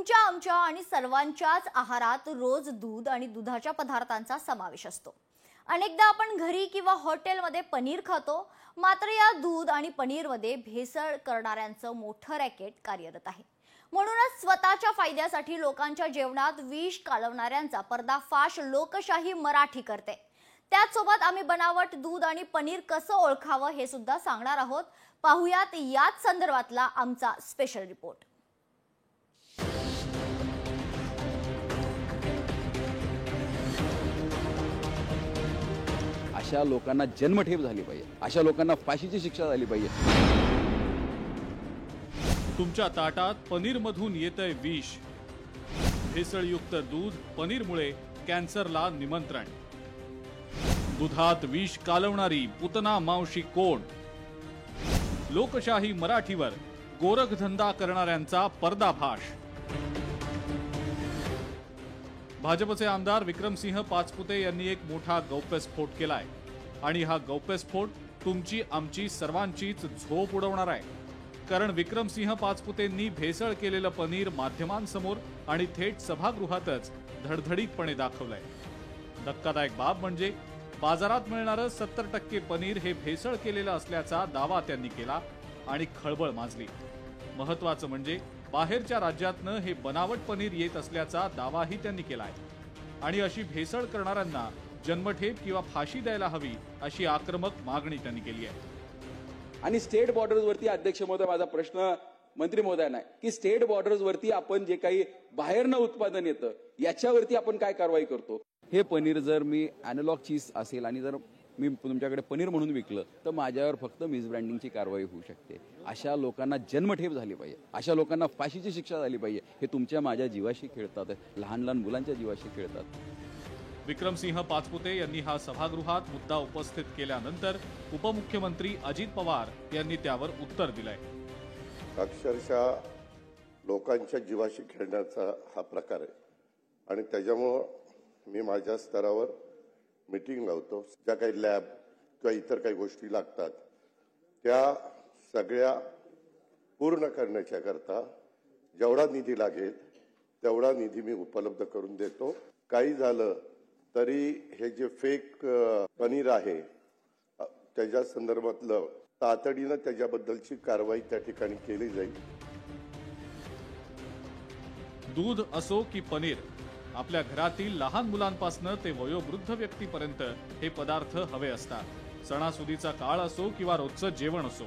तुमच्या आमच्या आणि सर्वांच्याच आहारात रोज दूध आणि दुधाच्या पदार्थांचा समावेश असतो। अनेकदा आपण घरी किंवा हॉटेलमध्ये पनीर खातो, मात्र या दूध आणि पनीरमध्ये भेसळ करणाऱ्यांचं मोठं रॅकेट कार्यरत आहे। म्हणूनच स्वतःच्या फायद्यासाठी लोकांच्या जेवणात विष कालवणाऱ्यांचा पर्दाफाश लोकशाही मराठी करते। त्याचसोबत आम्ही बनावट दूध आणि पनीर कसं ओळखावं हे सुद्धा सांगणार आहोत। पाहुयात याच संदर्भातला आमचा स्पेशल रिपोर्ट। अशा लोकांना जन्मठेप झाली पाहिजे, अशा लोकांना फाशीची शिक्षा झाली पाहिजे। तुमच्या ताटात पनीरमधून येतंय विष। भेसळयुक्त दूध पनीरमुळे कॅन्सरला निमंत्रण। दुधात विष कालवणारी पुतना मावशी कोण? लोकशाही मराठीवर गोरखधंदा करणाऱ्यांचा पर्दाफाश। भाजपचे आमदार विक्रमसिंह पाचपुते यांनी एक मोठा गौप्यस्फोट केलाय आणि हा गौप्यस्फोट तुमची आमची सर्वांचीच झोप उडवणार आहे। कारण विक्रमसिंह पाचपुतेंनी भेसळ केलेलं पनीर माध्यमांसमोर आणि थेट सभागृहातच धडधडीतपणे दाखवलंय। धक्कादायक बाब म्हणजे बाजारात मिळणारं 70% पनीर हे भेसळ केलेलं असल्याचा दावा त्यांनी केला आणि खळबळ माजली। महत्त्वाचं म्हणजे बाहेरच्या राज्यातनं हे बनावट पनीर येत असल्याचा दावाही त्यांनी केलाय आणि अशी भेसळ करणाऱ्यांना जन्मठेप किंवा फाशी द्यायला हवी अशी आक्रमक मागणी त्यांनी केली आहे। आणि स्टेट बॉर्डर्सवरती अध्यक्ष महोदय, माझा प्रश्न मंत्री महोदयांना आहे की स्टेट बॉर्डर्सवरती आपण जे काही बाहेरनं उत्पादन येतं याच्यावरती आपण काय कारवाई करतो? हे पनीर जर मी अॅनालॉग चीज असेल आणि जर मी तुमच्याकडे पनीर म्हणून विकलं तर माझ्यावर फक्त मिसब्रँडिंगची कारवाई होऊ शकते। अशा लोकांना जन्मठेप झाली पाहिजे, अशा लोकांना फाशीची शिक्षा झाली पाहिजे। हे तुमच्या माझ्या जीवाशी खेळतात, लहान लहान मुलांच्या जीवाशी खेळतात। विक्रमसिंह पाचपुते यांनी हा सभागृहात मुद्दा उपस्थित केल्यानंतर उपमुख्यमंत्री अजित पवार यांनी त्यावर उत्तर दिलंय। अक्षरशः लोकांच्या जीवाशी खेळण्याचा हा प्रकार आहे आणि त्याच्यामुळे मी माझ्या स्तरावर मीटिंग लावतो। ज्या काही लॅब किंवा इतर काही गोष्टी लागतात त्या सगळ्या पूर्ण करण्याच्या करता जेवढा निधी लागेल तेवढा निधी मी उपलब्ध करून देतो। काही झालं तरी हे जे फेक पनीर आहे त्याच्या संदर्भातलं तातडीनं त्याच्याबद्दलची कारवाई त्या ठिकाणी केली जाईल। दूध असो की पनीर, आपल्या घरातील लहान मुलांपासून ते वयोवृद्ध व्यक्तीपर्यंत हे पदार्थ हवे असतात। सणासुदीचा काळ असो किंवा रोजचं जेवण असो,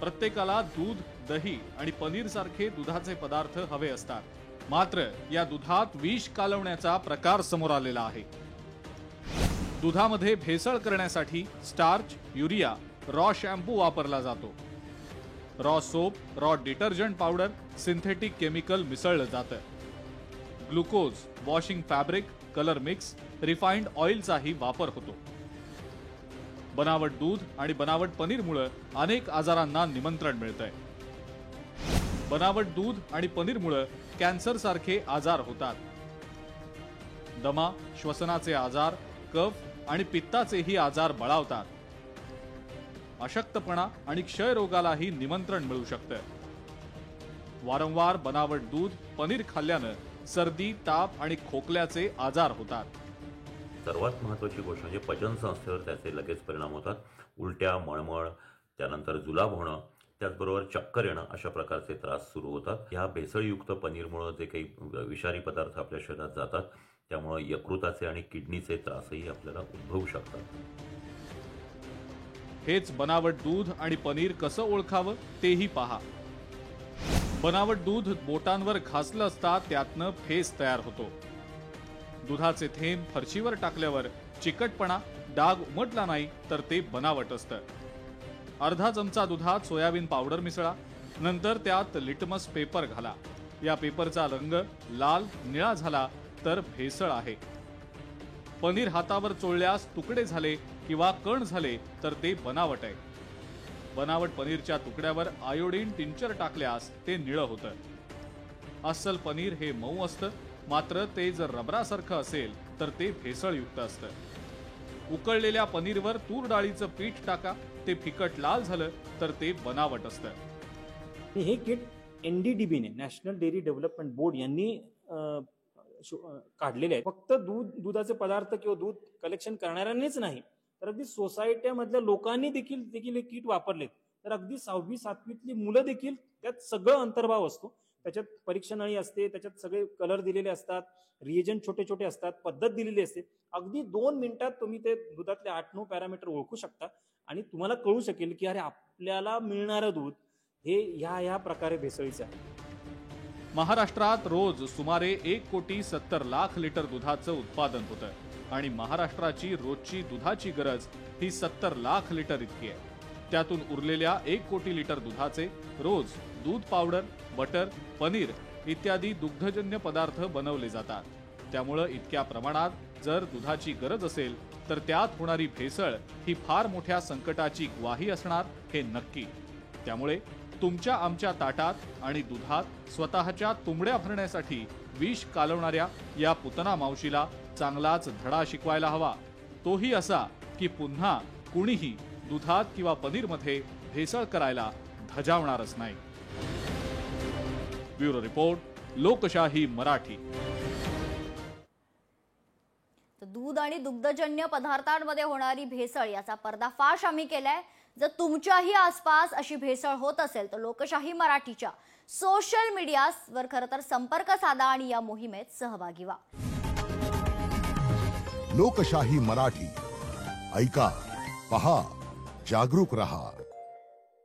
प्रत्येकाला दूध, दही आणि पनीर सारखे दुधाचे पदार्थ हवे असतात। मात्र या दुधात विष कालवण्याचा प्रकार समोर आलेला आहे। दुधामध्ये भेसळ करण्यासाठी स्टार्च, युरिया, रॉ शॅम्पू वापरला जातो। Raw soap, raw detergent powder, synthetic chemical मिसळलं जातं। Glucose, washing fabric, colour mix, refined ऑइलचाही वापर होतो। बनावट दूध आणि बनावट पनीरमुळे अनेक आजारांना निमंत्रण मिळतंय। बनावट दूध आणि पनीरमुळे कॅन्सर सारखे आजार होतात। दमा, श्वसनाचे आजार, कफ आणि पित्ताचेही आजार बळावतात। अशक्तपणा आणि क्षयरोगालाही निमंत्रण मिळू शकतं। वारंवार बनावट दूध, पनीर खाल्ल्यानं सर्दी, ताप आणि खोकल्याचे आजार होतात। सर्वात महत्त्वाची गोष्ट म्हणजे पचन संस्थेवर त्याचे लगेच परिणाम होतात। उलट्या, मळमळ, त्यानंतर जुलाब होणं, त्याचबरोबर चक्कर येणं अशा प्रकारचे त्रास सुरू होतात। या भेसळयुक्त पनीरमुळे जे काही विषारी पदार्थ आपल्या शरीरात जातात त्यामुळे यकृताचे आणि किडनीचे त्रासही आपल्याला उद्भवू शकतात। हेच बनावट दूध आणि पनीर कसं ओळखावं तेही पहा। बनावट दूध बोटांवर घासलं असता त्यातनं फेस तयार होतो। दुधाचे थेंब फरशीवर टाकल्यावर चिकटपणा, डाग उमटला नाही तर ते बनावट असतं। अर्धा चमचा दुधात सोयाबीन पावडर मिसळा, नंतर त्यात लिटमस पेपर घाला। या पेपरचा रंग लाल, निळा झाला तर भेसळ आहे। पनीर हातावर चोळल्यास तुकडे झाले किंवा कण झाले तर ते बनावट आहे। बनावट पनीरच्या तुकड्यावर आयोडीन टिंचर टाकल्यास ते निळं होतं। अस्सल पनीर हे मऊ असतं, मात्र ते जर रबरासारखं असेल तर ते भेसळयुक्त असतं। उकळलेल्या पनीरवर तूर डाळीचं पीठ टाका, ते फिकट लाल झालं तर ते बनावट असतं। हे किट NDDB ने नॅशनल डेअरी डेव्हलपमेंट बोर्ड यांनी काढलेले आहेत. फक्त दुधाचे पदार्थ किंवा दूध कलेक्शन करणाऱ्यांनीच नाही तर अगदी सोसायट्यामधल्या लोकांनी देखील हे किट वापरलेत. तर अगदी 6वी 7वीतली मुलं देखील त्यात सगळं अंतर्भाव असतो. त्याच्यात परीक्षा नळी असते, त्याच्यात सगळे कलर दिलेले असतात, रिएजंट छोटे छोटे असतात, पद्धत दिलेली असते. अगदी 2 मिनिटात तुम्ही ते दुधातले 8-9 पॅरामीटर ओळखू शकता आणि तुम्हाला कळू शकेल की अरे आपल्याला मिळणारं दूध हे ह्या प्रकारे भेसळीचं आहे. महाराष्ट्रात रोज सुमारे 1,70,00,000 लिटर दुधाचं उत्पादन होतं आणि महाराष्ट्राची रोजची दुधाची गरज ही 70 लाख लिटर इतकी आहे. त्यातून उरलेल्या 1 कोटी लिटर दुधाचे रोज दूध पावडर, बटर, पनीर इत्यादी दुग्धजन्य पदार्थ बनवले जातात. त्यामुळं इतक्या प्रमाणात जर दुधाची गरज असेल तर त्यात होणारी भेसळ ही फार मोठ्या संकटाची ग्वाही असणार हे नक्की. त्यामुळे तुमच्या आमच्या ताटात आणि दुधात स्वतःच्या तुंबड्या भरण्यासाठी विष कालवणाऱ्या या पुतना मावशीला चांगलाच धडा शिकवायला हवा. तोही असा की पुन्हा कुणीही दुधात किंवा पनीरमध्ये भेसळ करायला धजावणारच नाही. ब्युरो रिपोर्ट, लोकशाही मराठी. दूध आणि दुग्धजन्य पदार्थांमध्ये होणारी भेसळ याचा पर्दाफाश आम्ही केलाय. जर तुमच्याही आसपास अशी भेसळ होत असेल तर लोकशाही मराठीच्या सोशल मीडियावर खरं तर संपर्क साधा आणि या मोहिमेत सहभागी व्हा. लोकशाही मराठी ऐका, पहा, जागरूक रहा.